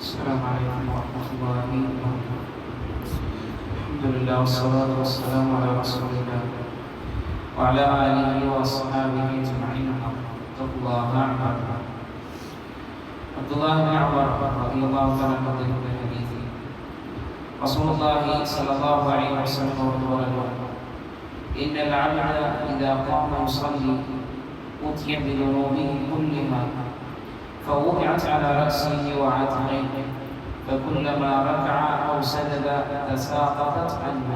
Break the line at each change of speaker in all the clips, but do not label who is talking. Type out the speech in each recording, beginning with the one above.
السلام عليكم ورحمة الله وبركاته. الحمد لله والصلاة والسلام على رسول الله وعلى آله وأصحابه أجمعين. اتقوا الله أعلم. عبد الله بن عمر رضي الله تعالى عنه في الحديث رسول الله صلى الله عليه وسلم قال: إن العبد إذا قام يصلي أتي بذنوبه كلها فوضعت على رأسه وعاتقيه فكلما ركع أو سجد تساقطت عنه.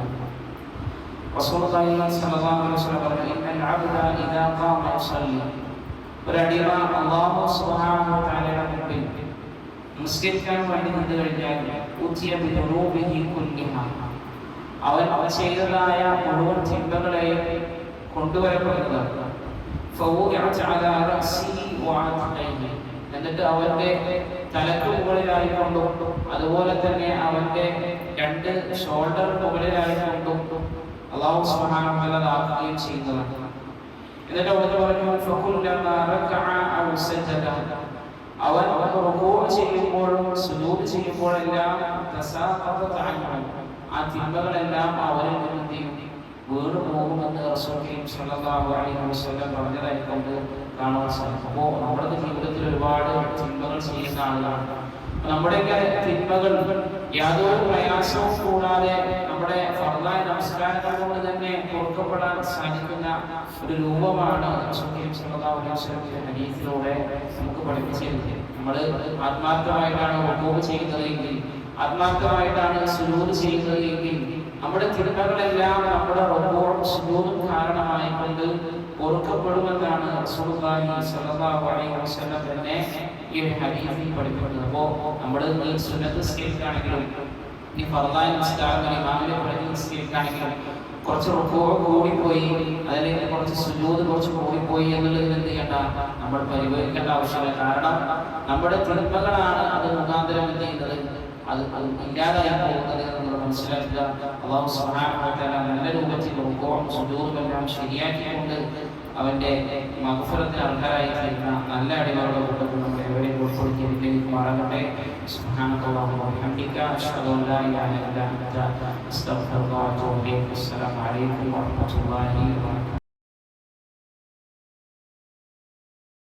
رسول الله صلى الله عليه وسلم قال: إن العبد إذا قام يصلي ഒരടിമ അല്ലാഹു സുബ്ഹാനഹു വ തആലയുടെ മുമ്പിൽ നിസ്കരിക്കാൻ വേണ്ടി നിന്ന് കഴിഞ്ഞാൽ ഉത്തിയ ബിദുനൂബിഹി കുല്ലിഹാ, അവൻ ചെയ്തതായ മുഴുവൻ തിന്മകളെയും കൊണ്ടുവരപ്പെടുന്നതാണ്. ഫൗദിഅത അലാ റഅസിഹി വഅത്ഖൈഹി, എന്നിട്ട് അവന്റെ തലക്ക് മുകളിലായിക്കൊണ്ടും അതുപോലെ തന്നെ അവന്റെ രണ്ട് ഷോൾഡർ മുകളിലായിക്കൊണ്ടും അല്ലാഹു സുബ്ഹാനഹു വ തആല ആക്കുകയും ചെയ്യുന്നതാണ്. എന്നിട്ട് അവൻ പറഞ്ഞു: ഫകുല്ലമാ റകഅ ഔ സജദ, അവൻ റുകൂഅ് ചെയ്യുമ്പോഴും സുജൂദ് ചെയ്യുമ്പോഴെല്ലാം തസാഖതത അൻഹു, ആ തിന്മകളെല്ലാം അവനിൽ നിന്ന് വീണു പോകുമെന്ന് റസൂൽ സ്വല്ലല്ലാഹു അലൈഹി വസല്ലം പറഞ്ഞതായി കൊണ്ട് കാണാൻ സാധിക്കും. അപ്പോൾ നമ്മുടെ ജീവിതത്തിൽ ഒരുപാട് തിന്മകൾ ചെയ്യുന്ന ആളുകളാണ്. നമ്മുടെയൊക്കെ തിന്മകൾ യാതൊരു പ്രയാസവും കൂടാതെ നമ്മുടെ ഫർദായ നമസ്കാരങ്ങൾ കൊണ്ട് തന്നെ പൊറുക്കപ്പെടാൻ സാധിക്കുന്ന ഒരു രൂപമാണ് റസൂൽ സ്വല്ലല്ലാഹു അലൈഹി വസല്ലം ഹദീസിലൂടെ നമുക്ക് പഠിപ്പിച്ചിരിക്കുന്നത്. നമ്മൾ ആത്മാർത്ഥമായിട്ടാണ് റുകൂഅ് ചെയ്യുന്നതെങ്കിൽ, ആത്മാർത്ഥമായിട്ടാണ് സുജൂദ് ചെയ്യുന്നതെങ്കിൽ, നമ്മുടെ തിന്മകളെല്ലാം നമ്മുടെ റുകൂഉം സുജൂദും കാരണമായിക്കൊണ്ട് പൊറുക്കപ്പെടുമെന്നാണ് റസൂലുള്ളാഹി സ്വല്ലല്ലാഹു അലൈഹി വസല്ലം തന്നെ ഈ ഹദീസിൽ പഠിപ്പിക്കുന്നത്. അപ്പോൾ നമ്മൾ സുന്നത്ത് നിസ്കരിക്കുകയാണെങ്കിലും ഈ ഫർദായ നമസ്കാരം ഇമാമിനെ പ്രതി നിസ്കരിക്കുകയാണെങ്കിലും കുറച്ച് റുകൂഅ് കൂടിപ്പോയി, അതിൽ കുറച്ച് സുജൂദ് കുറച്ച് കൂടിപ്പോയി എന്നുള്ളതിൽ എന്ത് ചെയ്യണ്ട, നമ്മൾ പരിഗണിക്കേണ്ട ആവശ്യമില്ല. കാരണം നമ്മുടെ തിന്മകളാണ് അത് മുഖാന്തരം എന്ത് ചെയ്യുന്നത്, അത് ഇല്ലാതായി പോകുന്നത് നമ്മൾ മനസ്സിലാക്കുക. അല്ലാഹു സുബ്ഹാനഹു വ തആല നല്ല രൂപത്തിൽ റുകൂഉം സുജൂദും എല്ലാം ശരിയാക്കിക്കൊണ്ട് അവന്റെ മഗ്ഫിറത്തിന് അർഹരായി തീരുന്ന നല്ല അടിമകളുടെ കൂട്ടത്തിൽ നമ്മൾ എവരെയും ഉൾപ്പെടുത്തിയിരിക്കുമാറാകട്ടെ. സുബ്ഹാനല്ലാഹി വബിഹംദിക അശ്ഹദു അൻ ലാ ഇലാഹ ഇല്ല അൻത അസ്തഗ്ഫിറുക വ അത്തൂബു ഇലൈക്. അസ്സലാമു അലൈക്കും വറഹ്മത്തുള്ളാഹി വബറകാതുഹു.